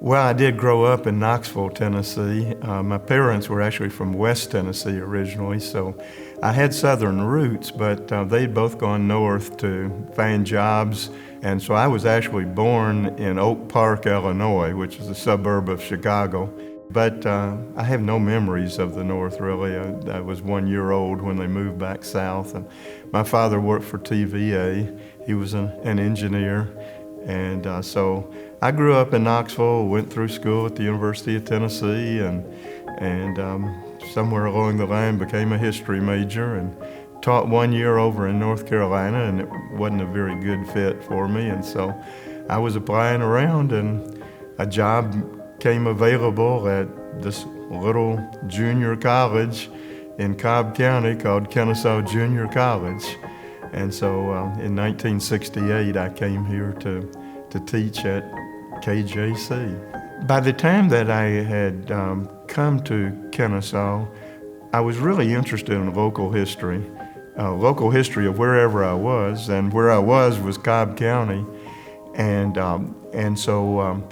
Well, I did grow up in Knoxville, Tennessee. My parents were actually from West Tennessee originally, so I had Southern roots, but they'd both gone north to find jobs. And so I was actually born in Oak Park, Illinois, which is a suburb of Chicago. But I have no memories of the North, really. I was 1 year old when they moved back south. And my father worked for TVA. He was an engineer. And so I grew up in Knoxville, went through school at the University of Tennessee, and somewhere along the line became a history major and taught 1 year over in North Carolina, and it wasn't a very good fit for me. And so I was applying around, and a job came available at this little junior college in Cobb County called Kennesaw Junior College. And so in 1968, I came here to teach at KJC. By the time that I had come to Kennesaw, I was really interested in local history of wherever I was, and where I was Cobb County. And so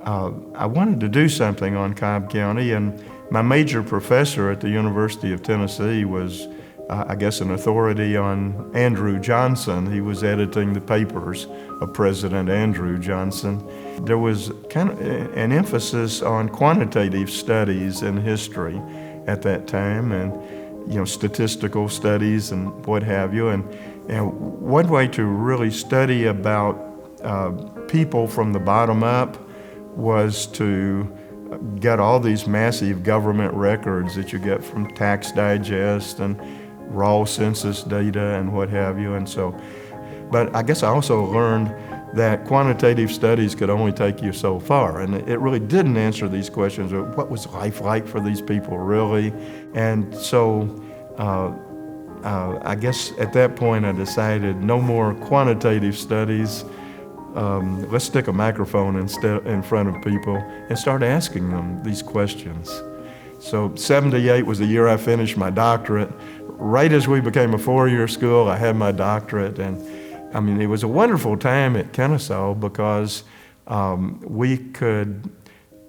I wanted to do something on Cobb County, and my major professor at the University of Tennessee was, I guess, an authority on Andrew Johnson. He was editing the papers of President Andrew Johnson. There was kind of an emphasis on quantitative studies in history at that time, and statistical studies and what have you. And one way to really study about people from the bottom up was to get all these massive government records that you get from Tax Digest and raw census data and what have you. And so, but I guess I also learned that quantitative studies could only take you so far, and it really didn't answer these questions of what was life like for these people really. And so I guess at that point I decided no more quantitative studies. Let's stick a microphone in front of people and start asking them these questions. So 78 was the year I finished my doctorate. Right as we became a four-year school, I had my doctorate, and I mean, it was a wonderful time at Kennesaw because we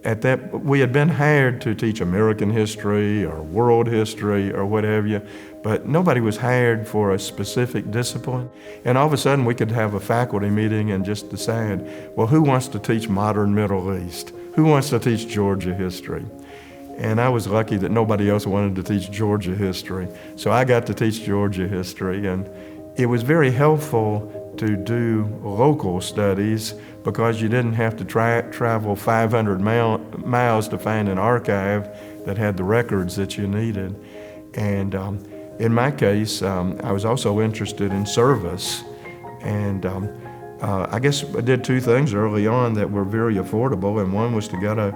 had been hired to teach American history or world history or what have you, but nobody was hired for a specific discipline. And all of a sudden we could have a faculty meeting and just decide, well, who wants to teach modern Middle East? Who wants to teach Georgia history? And I was lucky that nobody else wanted to teach Georgia history. So I got to teach Georgia history, and it was very helpful to do local studies because you didn't have to travel 500 miles to find an archive that had the records that you needed. And in my case, I was also interested in service. And I guess I did two things early on that were very affordable, and one was to get a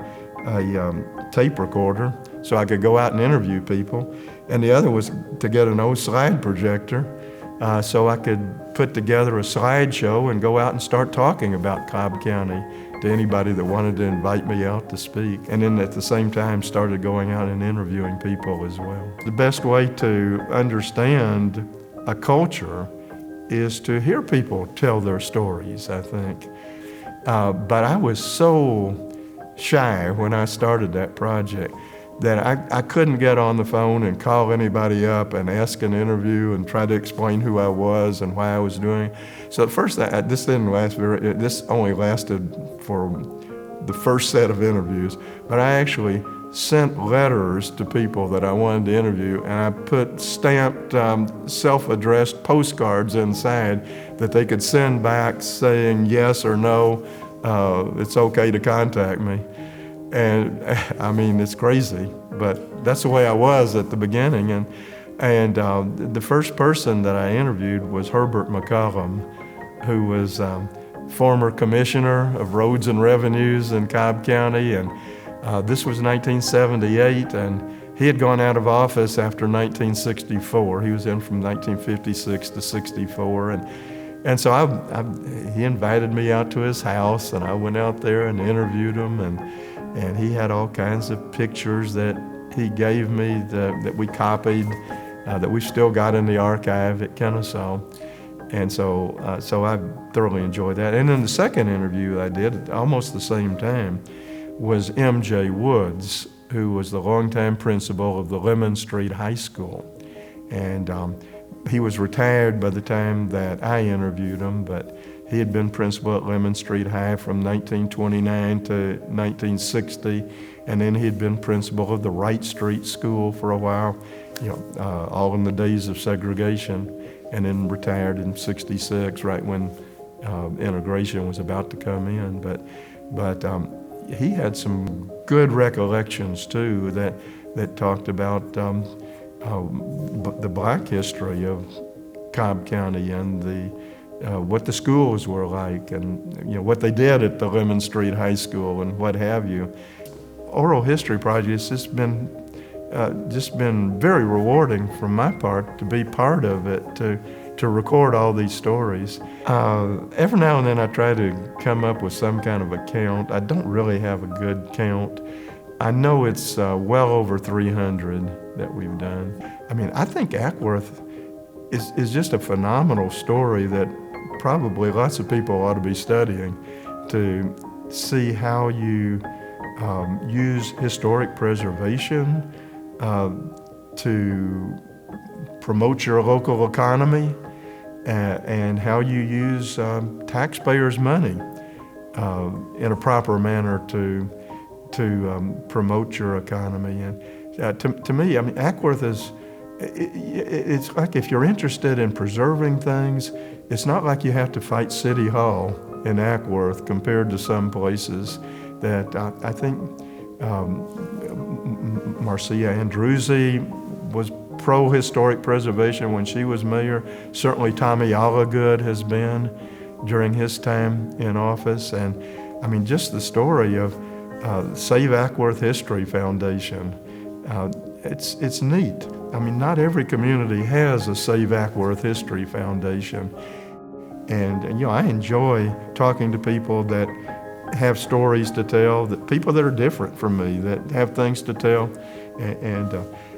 tape recorder so I could go out and interview people, and the other was to get an old slide projector so I could put together a slideshow and go out and start talking about Cobb County to anybody that wanted to invite me out to speak. And then at the same time started going out and interviewing people as well. The best way to understand a culture is to hear people tell their stories, I think. But I was so shy when I started that project that I couldn't get on the phone and call anybody up and ask an interview and try to explain who I was and why I was doing. So at first, this didn't last this only lasted for the first set of interviews, but I actually sent letters to people that I wanted to interview, and I put stamped self-addressed postcards inside that they could send back saying yes or no, it's okay to contact me. And I mean, it's crazy, but that's the way I was at the beginning. And the first person that I interviewed was Herbert McCollum, who was former commissioner of roads and revenues in Cobb County. And this was 1978, and he had gone out of office after 1964. He was in from 1956 to 64. And so he invited me out to his house, and I went out there and interviewed him, and he had all kinds of pictures that he gave me that we copied, that we've still got in the archive at Kennesaw. And so I thoroughly enjoyed that. And then the second interview I did at almost the same time was M.J. Woods, who was the longtime principal of the Lemon Street High School. And he was retired by the time that I interviewed him, but he had been principal at Lemon Street High from 1929 to 1960, and then he had been principal of the Wright Street School for a while, all in the days of segregation, and then retired in '66, right when integration was about to come in. But he had some good recollections too that talked about the black history of Cobb County and what the schools were like, and what they did at the Lemon Street High School and what have you. Oral history projects has just been very rewarding from my part to be part of it, to record all these stories. Every now and then I try to come up with some kind of a count. I don't really have a good count. I know it's well over 300 that we've done. I think Acworth is just a phenomenal story that probably lots of people ought to be studying, to see how you use historic preservation to promote your local economy, and how you use taxpayers' money in a proper manner to promote your economy. And to me, Acworth it's like, if you're interested in preserving things, it's not like you have to fight City Hall in Acworth compared to some places that I think Marcia Andruzzi was pro-historic preservation when she was mayor. Certainly Tommy Allagood has been during his time in office. And just the story of Save Acworth History Foundation, it's neat. Not every community has a Save Acworth History Foundation. And I enjoy talking to people that have stories to tell, that people that are different from me, that have things to tell. And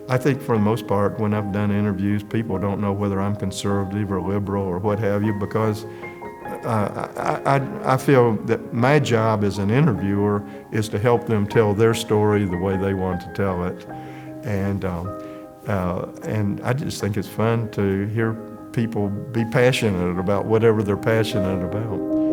I think for the most part, when I've done interviews, people don't know whether I'm conservative or liberal or what have you, because I feel that my job as an interviewer is to help them tell their story the way they want to tell it. And I just think it's fun to hear people be passionate about whatever they're passionate about.